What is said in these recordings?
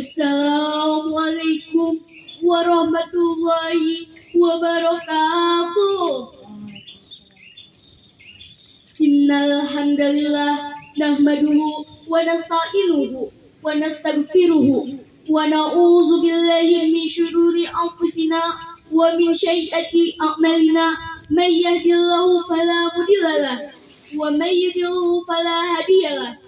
Assalamualaikum warahmatullahi wabarakatuh. Innal hamdalillah nahmaduhu wa nasta'inuhu wa nastaghfiruhu wa na'udzu billahi min syururi anfusina wa min sayyiati a'malina may yahdihillahu fala mudhillalah wa may yudhlil fala hadiyalah.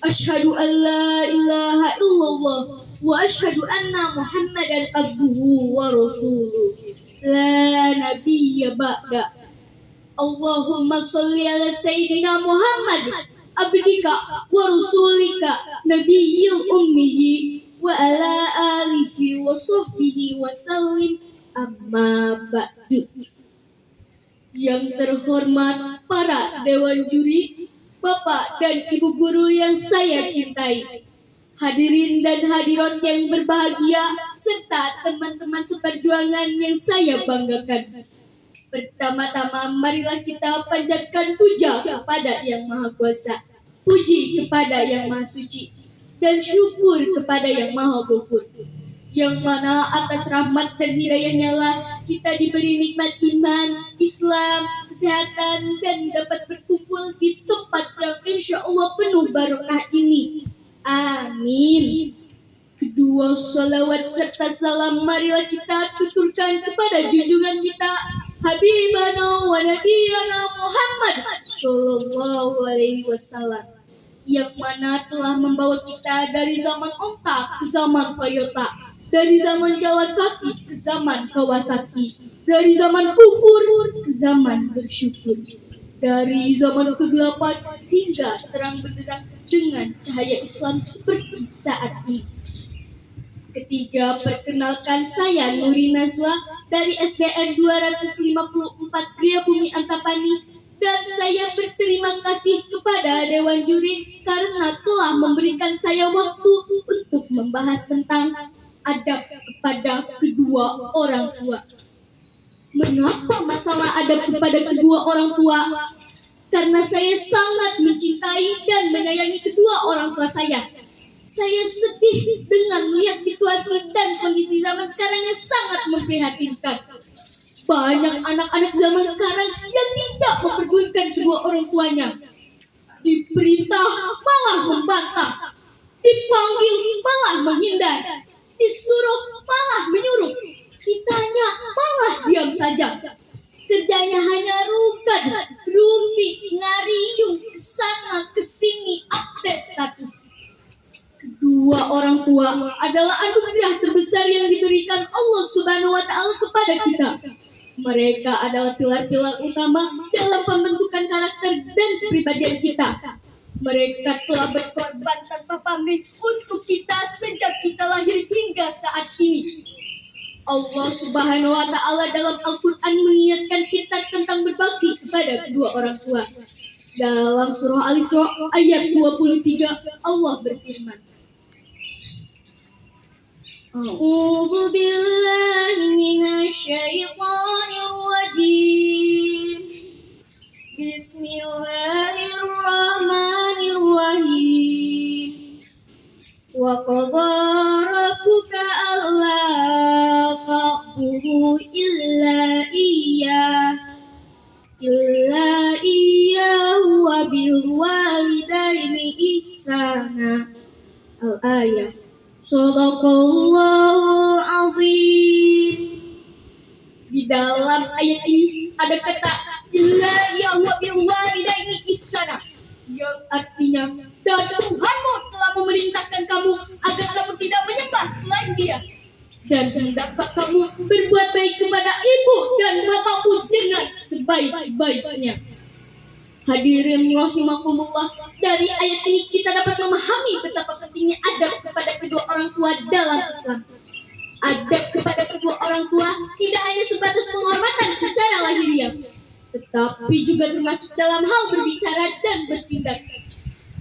Asyhadu an la ilaha illallah wa asyhadu anna Muhammadan abduhu wa rasuluh. La nabiyya ba'da. Allahumma sholli ala sayyidina Muhammad abdika wa rasulika nabiyyil ummi wa ala alihi wa sahbihi wa sallim, amma ba'du. Yang terhormat para dewan juri, Bapak dan Ibu guru yang saya cintai, hadirin dan hadirat yang berbahagia, serta teman-teman seperjuangan yang saya banggakan. Pertama-tama marilah kita panjatkan puja kepada Yang Maha Kuasa, puji kepada Yang Maha Suci, dan syukur kepada Yang Maha Ghafur, yang mana atas rahmat dan hidayahnya lah kita diberi nikmat iman, Islam, kesehatan, dan dapat berkumpul di tempat yang insya Allah penuh barokah ini. Amin. Kedua salawat serta salam marilah kita tuturkan kepada junjungan kita Habibana wa Nabiyana Muhammad Sallallahu Alaihi Wasallam, yang mana telah membawa kita dari zaman onta ke zaman Toyota, dari zaman jalan kaki ke zaman Kawasaki, dari zaman kufur ke zaman bersyukur, dari zaman kegelapan hingga terang benderang dengan cahaya Islam seperti saat ini. Ketiga, perkenalkan saya Nuri Nazwa dari SDN 254 Gria Bumi Antapani, dan saya berterima kasih kepada Dewan Juri karena telah memberikan saya waktu untuk membahas tentang adab kepada kedua orang tua. Mengapa masalah adab kepada kedua orang tua? Karena saya sangat mencintai dan menyayangi kedua orang tua saya. Saya sedih dengan melihat situasi dan kondisi zaman sekarang yang sangat memprihatinkan. Banyak anak-anak zaman sekarang yang tidak memperdulikan kedua orang tuanya. Diperintah malah membantah, dipanggil malah menghindar, disuruh malah menyuruh, ditanya malah diam saja. Kerjanya hanya rukan, rumpi, ngariung, kesana kesini, update status. Kedua orang tua adalah anugerah terbesar yang diberikan Allah Subhanahu wa Ta'ala kepada kita. Mereka adalah pilar-pilar utama dalam pembentukan karakter dan kepribadian kita. Mereka telah berkorban tanpa pamrih untuk kita sejak kita lahir hingga saat ini. Allah Subhanahu wa Ta'ala dalam Al-Quran mengingatkan kita tentang berbakti kepada kedua orang tua. Dalam surah Al-Isra ayat 23, Allah berfirman, A'udzu billahi minasy syaithanir rajim. Bismillahirrahmanirrahim. Wa qadha rabbuka alla ta'budu illa iyyahu wa bil walidaini ihsana. Al-ayah. Shadaqallahul azim. Di dalam ayat ini ada kata illa iyyahu wa bil walidaini ihsana, yang artinya dan Tuhanmu telah memerintahkan kamu agar kamu tidak menyembah selain Dia, dan hendaklah kamu berbuat baik kepada ibu dan bapakmu dengan sebaik-baiknya. Hadirin rahimakumullah, dari ayat ini kita dapat memahami betapa pentingnya adab kepada kedua orang tua dalam Islam. Adab kepada kedua orang tua tidak hanya sebatas penghormatan secara lahiriah, tetapi juga termasuk dalam hal berbicara dan bertindak.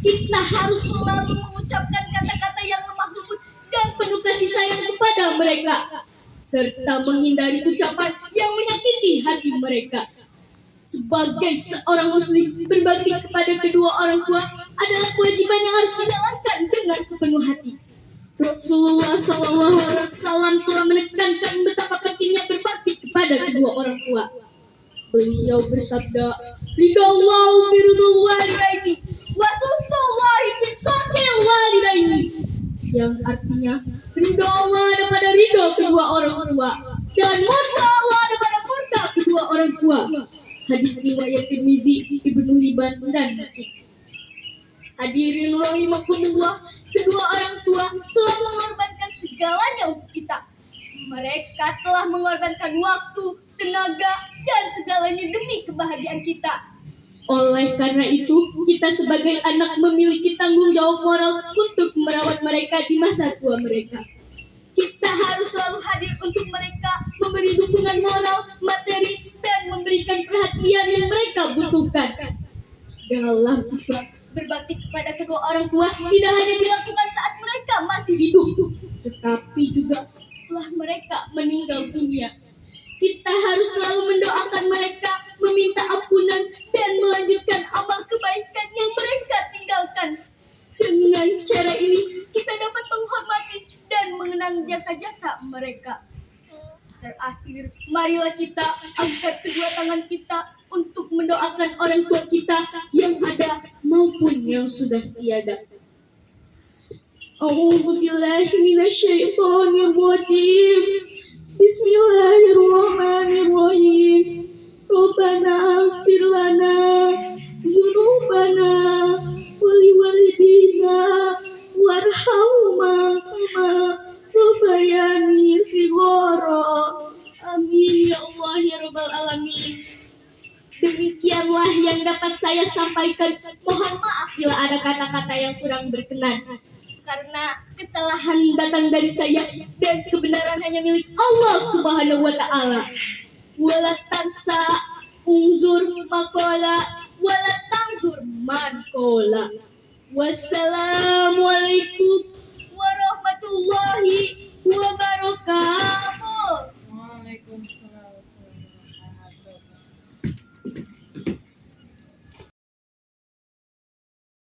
Kita harus selalu mengucapkan kata-kata yang lemah lembut dan penuh kasih sayang kepada mereka, serta menghindari ucapan yang menyakiti hati mereka. Sebagai seorang muslim, berbakti kepada kedua orang tua adalah kewajiban yang harus dijalankan dengan sepenuh hati. Rasulullah SAW telah menekankan betapa pentingnya berbakti kepada kedua orang tua. Beliau bersabda, "Ridallahu biridul walidaini wa suhtullahi fi suhtil walidaini." Yang artinya, ridho Allah daripada ridho kedua orang tua dan murka Allah daripada murka kedua orang tua. Hadis riwayat Tirmizi, Ibnu Hibban dan Hakim. Hadirin rahimakumullah, kedua orang tua telah mengorbankan segalanya untuk kita. Mereka telah mengorbankan waktu, tenaga, dan segalanya demi kebahagiaan kita. Oleh karena itu, kita sebagai anak memiliki tanggung jawab moral untuk merawat mereka di masa tua mereka. Kita harus selalu hadir untuk mereka, memberi dukungan moral, materi, dan memberikan perhatian yang mereka butuhkan. Dalam Islam, berbakti kepada kedua orang tua tidak hanya dilakukan saat mereka masih hidup, tetapi juga setelah mereka meninggal dunia. Kita harus selalu mendoakan mereka, meminta ampunan, dan melanjutkan amal kebaikan yang mereka tinggalkan. Dengan cara ini, kita dapat menghormati dan mengenang jasa-jasa mereka. Terakhir, marilah kita angkat kedua tangan kita untuk mendoakan orang tua kita yang ada maupun yang sudah tiada. A'udzu billahi minasyaitonir rajim. Bismillahirrahmanirrahim. Rabbana ighfir lana dzunubana wa liwalidina warhamhuma kama rabbayani shighara. Amin ya Allah ya rabbal alamin. Demikianlah yang dapat saya sampaikan. Mohon maaf bila ada kata-kata yang kurang berkenan, karena kesalahan datang dari saya dan kebenaran hanya milik Allah Subhanahu wa taala. Wala tansa unzur maqala wala tanzur man qala. Wassalamualaikum warahmatullahi wabarakatuh.